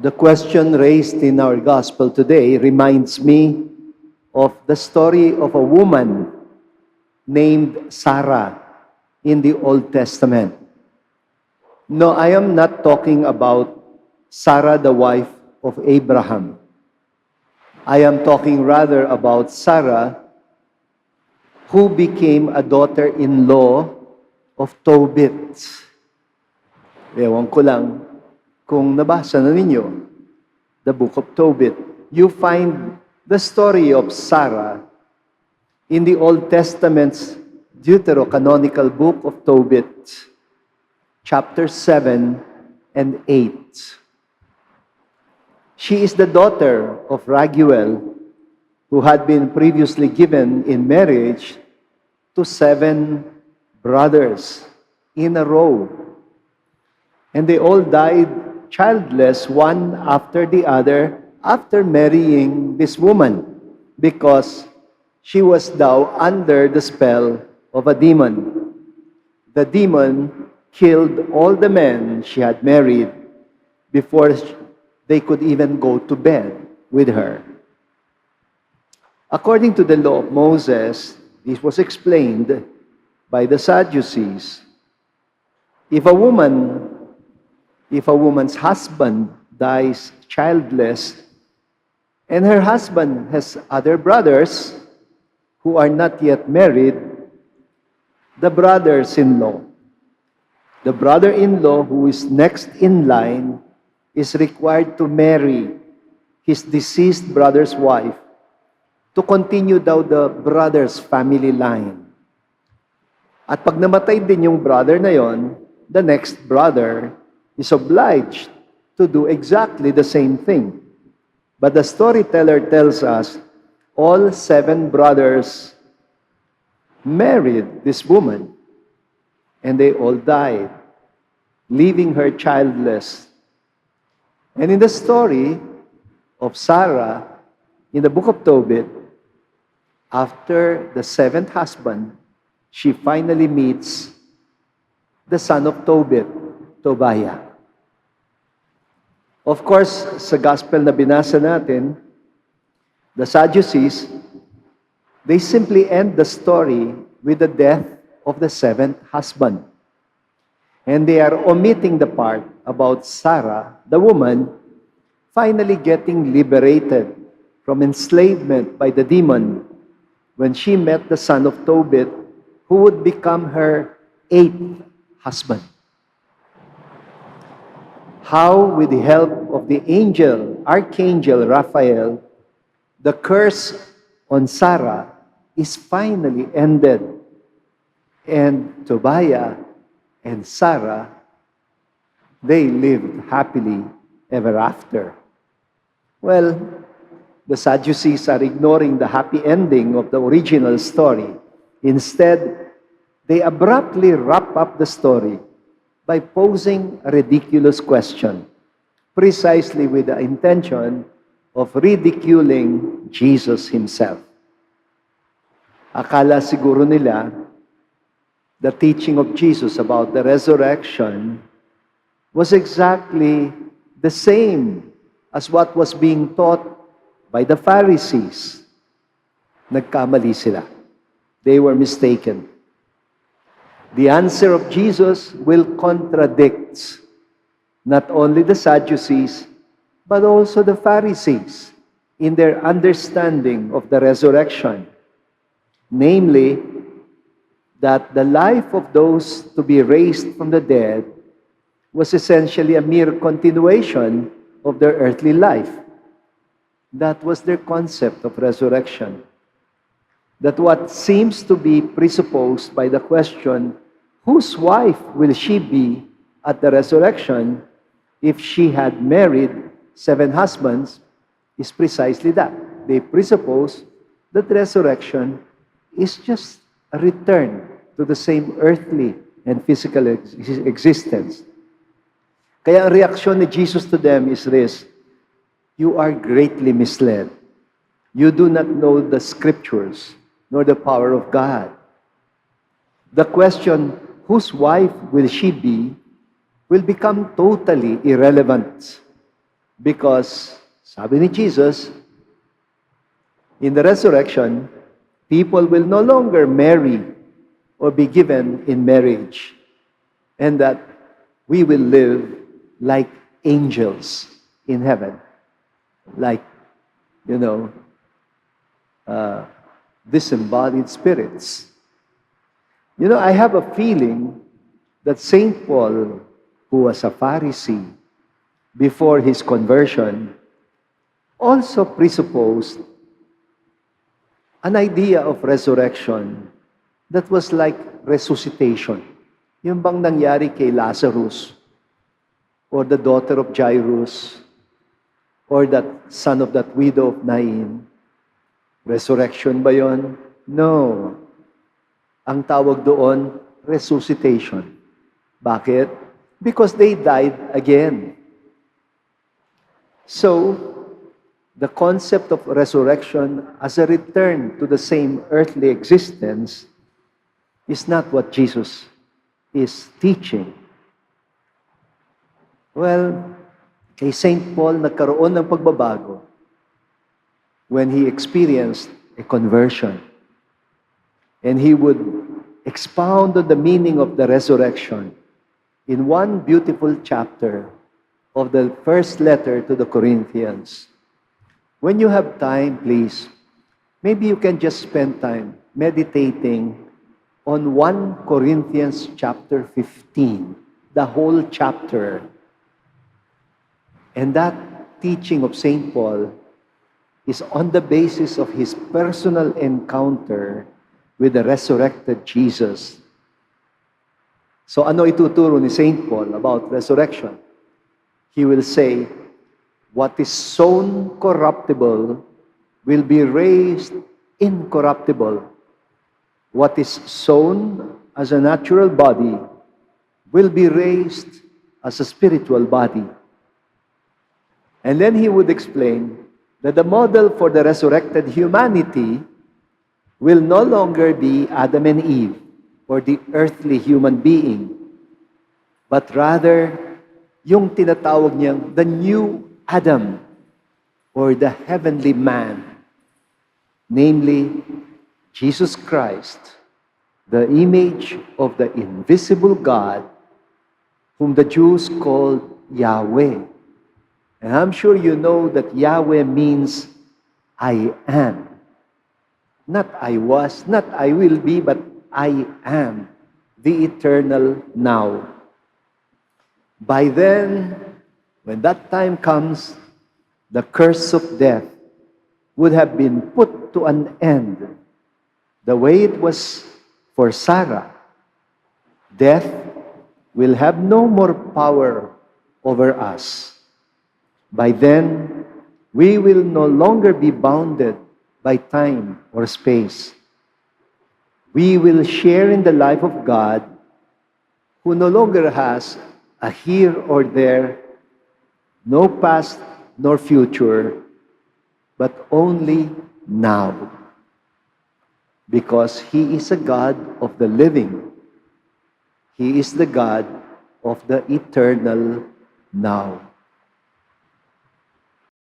The question raised in our gospel today reminds me of the story of a woman named Sarah in the Old Testament. No, I am not talking about Sarah, the wife of Abraham. I am talking rather about Sarah, who became a daughter-in-law of Tobit. Ewan ko lang kung nabasa na ninyo the book of Tobit. You find the story of Sarah in the Old Testament's Deuterocanonical book of Tobit, chapter 7 and 8. She is the daughter of Raguel, who had been previously given in marriage to 7 brothers in a row. And they all died childless, one after the other, after marrying this woman, because she was now under the spell of a demon. The demon killed all the men she had married before they could even go to bed with her. According to the law of Moses, this was explained by the Sadducees. If a woman's husband dies childless, and her husband has other brothers who are not yet married, the brother-in-law who is next in line is required to marry his deceased brother's wife to continue daw the brother's family line. At pag namatay din yung brother na yon, the next brother is obliged to do exactly the same thing. But the storyteller tells us all 7 brothers married this woman, and they all died, leaving her childless. And in the story of Sarah, in the book of Tobit, after the 7th husband, she finally meets the son of Tobit, Tobiah. Of course, sa gospel na binasa natin, the Sadducees, they simply end the story with the death of the 7th husband. And they are omitting the part about Sarah, the woman, finally getting liberated from enslavement by the demon when she met the son of Tobit, who would become her 8th husband. How, with the help of the archangel Raphael, the curse on Sarah is finally ended, and Tobiah and Sarah, they lived happily ever after. Well, the Sadducees are ignoring the happy ending of the original story. Instead, they abruptly wrap up the story by posing a ridiculous question, precisely with the intention of ridiculing Jesus himself. Akala siguro nila, the teaching of Jesus about the resurrection was exactly the same as what was being taught by the Pharisees. Nagkamali sila. They were mistaken. The answer of Jesus will contradict not only the Sadducees, but also the Pharisees in their understanding of the resurrection. Namely, that the life of those to be raised from the dead was essentially a mere continuation of their earthly life. That was their concept of resurrection. That what seems to be presupposed by the question, whose wife will she be at the resurrection if she had married 7 husbands, is precisely that. They presuppose that resurrection is just a return to the same earthly and physical existence. Kaya ang reaksyon ni Jesus to them is this: you are greatly misled. You do not know the scriptures, nor the power of God. The question, whose wife will she be, will become totally irrelevant. Because, sabi ni Jesus, in the resurrection, people will no longer marry or be given in marriage, and that we will live like angels in heaven, like, you know, disembodied spirits. You know, I have a feeling that St. Paul, who was a Pharisee before his conversion, also presupposed an idea of resurrection that was like resuscitation. Yung bang nangyari kay Lazarus, or the daughter of Jairus, or that son of that widow of Nain. Resurrection ba yon? No. Ang tawag doon, resuscitation. Bakit? Because they died again. So, the concept of resurrection as a return to the same earthly existence is not what Jesus is teaching. Well, kay St. Paul nagkaroon ng pagbabago when he experienced a conversion. And he would expound on the meaning of the resurrection in one beautiful chapter of the first letter to the Corinthians. When you have time, please, maybe you can just spend time meditating on 1 Corinthians chapter 15, the whole chapter. And that teaching of St. Paul is on the basis of his personal encounter with the resurrected Jesus. So ano ituturo ni St. Paul about resurrection? He will say, what is sown corruptible will be raised incorruptible. What is sown as a natural body will be raised as a spiritual body. And then he would explain that the model for the resurrected humanity will no longer be Adam and Eve, or the earthly human being, but rather yung tinatawag niyang the new Adam, or the heavenly man, namely Jesus Christ, the image of the invisible God, whom the Jews called Yahweh. And I'm sure you know that Yahweh means I am. Not I was, not I will be, but I am, the eternal now. By then, when that time comes, the curse of death would have been put to an end. The way it was for Sarah, death will have no more power over us. By then, we will no longer be bounded by time or space. We will share in the life of God, who no longer has a here or there, no past nor future, but only now. Because He is a God of the living. He is the God of the eternal now.